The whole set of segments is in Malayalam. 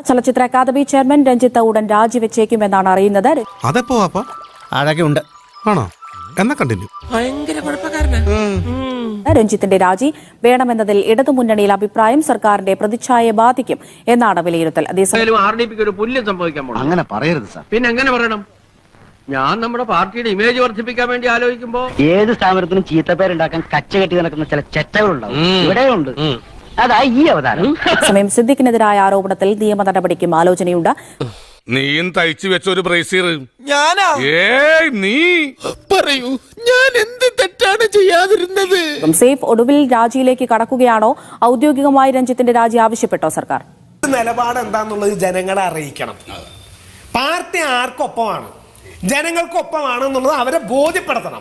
ചലച്ചിത്ര അക്കാദമി ചെയർമാൻ രഞ്ജിത്ത് ഉടൻ രാജിവെച്ചേക്കുമെന്നാണ് അറിയുന്നത്. അതെപ്പോ ഉണ്ട് ആണോ എന്നാ കണ്ടിന്യൂ. രഞ്ജിത്തിന്റെ രാജി വേണമെന്നതിൽ ഇടതുമുന്നണിയിൽ അഭിപ്രായം സർക്കാരിന്റെ പ്രതിച്ഛായയെ ബാധിക്കും എന്നാണ് വിലയിരുത്തൽ. അങ്ങനെ പറയരുത് സാർ. പിന്നെ എങ്ങനെ പറയണം? ഞാൻ നമ്മുടെ പാർട്ടിയുടെ ഇമേജ് വർദ്ധിപ്പിക്കാൻ വേണ്ടി ആലോചിക്കുമ്പോ ഏത് സ്ഥാപനത്തിനും ചീത്തപ്പേരുണ്ടാക്കാൻ കച്ച കെട്ടി നടക്കുന്ന ചില ചെറ്റകളുണ്ടാവും. ഇവിടെയുണ്ട്. അതാ ഈ അവതാരം. സമയം സിദ്ദിഖിനെതിരായ ആരോപണത്തിൽ നിയമ നടപടിക്കും ആലോചനയുണ്ട്. നീയും തയ്ച്ചു വെച്ച ഒരു ബ്രേസിയർ നീ പറയൂ, ഞാൻ എന്ത് തെറ്റാണ് ചെയ്യാതിരുന്നത്? സേഫ് ഒടുവിൽ രാജിയിലേക്ക് കടക്കുകയാണോ? ഔദ്യോഗികമായി രഞ്ജിത്തിന്റെ രാജി ആവശ്യപ്പെട്ടോ സർക്കാർ? നിലപാട് എന്താന്നുള്ളത് ജനങ്ങളെ അറിയിക്കണം. പാർട്ടി ആർക്കൊപ്പമാണ്, ജനങ്ങൾക്കൊപ്പമാണെന്നുള്ളത് അവരെ ബോധ്യപ്പെടുത്തണം.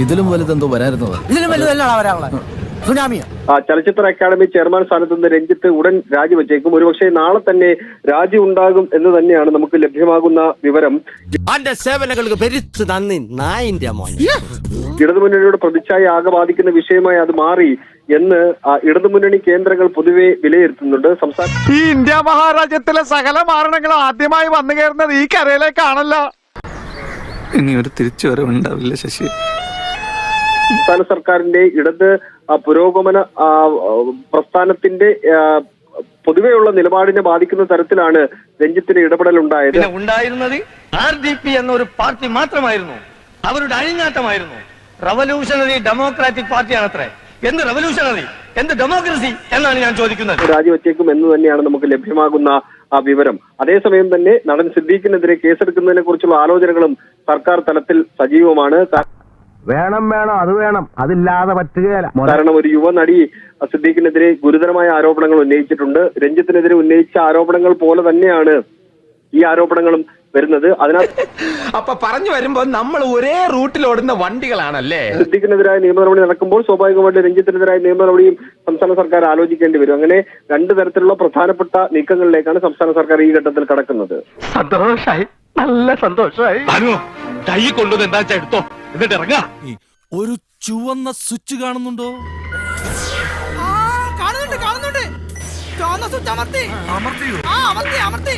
ഇതിലും വലുതെന്തോ വരായിരുന്നോ? ഇതിലും വലുതല്ലാണ് വരാനുള്ളത്. സുനാമിയോ? ചലച്ചിത്ര അക്കാദമി ചെയർമാൻ സ്ഥാനത്ത് നിന്ന് രഞ്ജിത്ത് ഉടൻ രാജിവെച്ചേക്കും. ഒരുപക്ഷെ നാളെ തന്നെ രാജി ഉണ്ടാകും എന്ന് തന്നെയാണ് നമുക്ക് ലഭ്യമാകുന്ന വിവരം. ഇടതുമുന്നണിയുടെ പ്രതിച്ഛായ ആകെ ബാധിക്കുന്ന വിഷയമായി അത് മാറി എന്ന് ഇടതുമുന്നണി കേന്ദ്രങ്ങൾ പൊതുവെ വിലയിരുത്തുന്നുണ്ട്. ഈ ഇന്ത്യ മഹാരാജ്യത്തിലെ സകല മാരണങ്ങളും ആദ്യമായി വന്നു കയറുന്നത് ഈ കരയിലേക്കാണല്ലോ. ഇനി ഒരു തിരിച്ചുവരവുണ്ടാവില്ല ശശി. സംസ്ഥാന സർക്കാരിന്റെ ഇടത് പുരോഗമന പ്രസ്ഥാനത്തിന്റെ പൊതുവെയുള്ള നിലപാടിനെ ബാധിക്കുന്ന തരത്തിലാണ് രഞ്ജിത്തിന് ഇടപെടൽ ഉണ്ടായത്. ഉണ്ടായിരുന്നത് RDP എന്നൊരു പാർട്ടി മാത്രമായിരുന്നു. അവരുടെ അഴിഞ്ഞാട്ടമായിരുന്നു. Revolutionary democratic പാർട്ടിയാണത്രേ. എന്ത് റവല്യൂഷണറി, എന്ത് ഡെമോക്രസി എന്നാണ് ഞാൻ ചോദിക്കുന്നത്. രാജിവെച്ചേക്കും എന്ന് തന്നെയാണ് നമുക്ക് ലഭ്യമാകുന്ന വിവരം. അതേസമയം തന്നെ നടൻ സിദ്ദീഖിനെതിരെ കേസെടുക്കുന്നതിനെ കുറിച്ചുള്ള ആലോചനകളും സർക്കാർ തലത്തിൽ സജീവമാണ്. വേണം അത് വേണം, അതില്ലാതെ പറ്റുകയില്ല. കാരണം ഒരു യുവനടി സിദ്ദീഖിനെതിരെ ഗുരുതരമായ ആരോപണങ്ങൾ ഉന്നയിച്ചിട്ടുണ്ട്. രഞ്ജിത്തിനെതിരെ ഉന്നയിച്ച ആരോപണങ്ങൾ പോലെ തന്നെയാണ് ഈ ആരോപണങ്ങളും വരുന്നത്. അതിനകത്ത് അപ്പൊ പറഞ്ഞു വരുമ്പോ നമ്മൾ ഒരേ റൂട്ടിൽ ഓടുന്ന വണ്ടികളാണല്ലേ. സിദ്ദീഖിനെതിരായ നിയമ നടപടി നടക്കുമ്പോൾ സ്വാഭാവികമായിട്ട് രഞ്ജിത്തിനെതിരായ നിയമ നടപടിയും സംസ്ഥാന സർക്കാർ ആലോചിക്കേണ്ടി വരും. അങ്ങനെ രണ്ടു തരത്തിലുള്ള പ്രധാനപ്പെട്ട നീക്കങ്ങളിലേക്കാണ് സംസ്ഥാന സർക്കാർ ഈ ഘട്ടത്തിൽ കടക്കുന്നത്. സന്തോഷായി, നല്ല സന്തോഷായി. കൈ കൊണ്ടുവന്ന് എന്താ എടുത്തോ, എന്നിട്ട് ഇറങ്ങാ. ഒരു ചുവന്ന സ്വിച്ച് കാണുന്നുണ്ടോ? കാണുന്നുണ്ട്. ചുവന്ന സ്വിച്ച് അമർത്തി.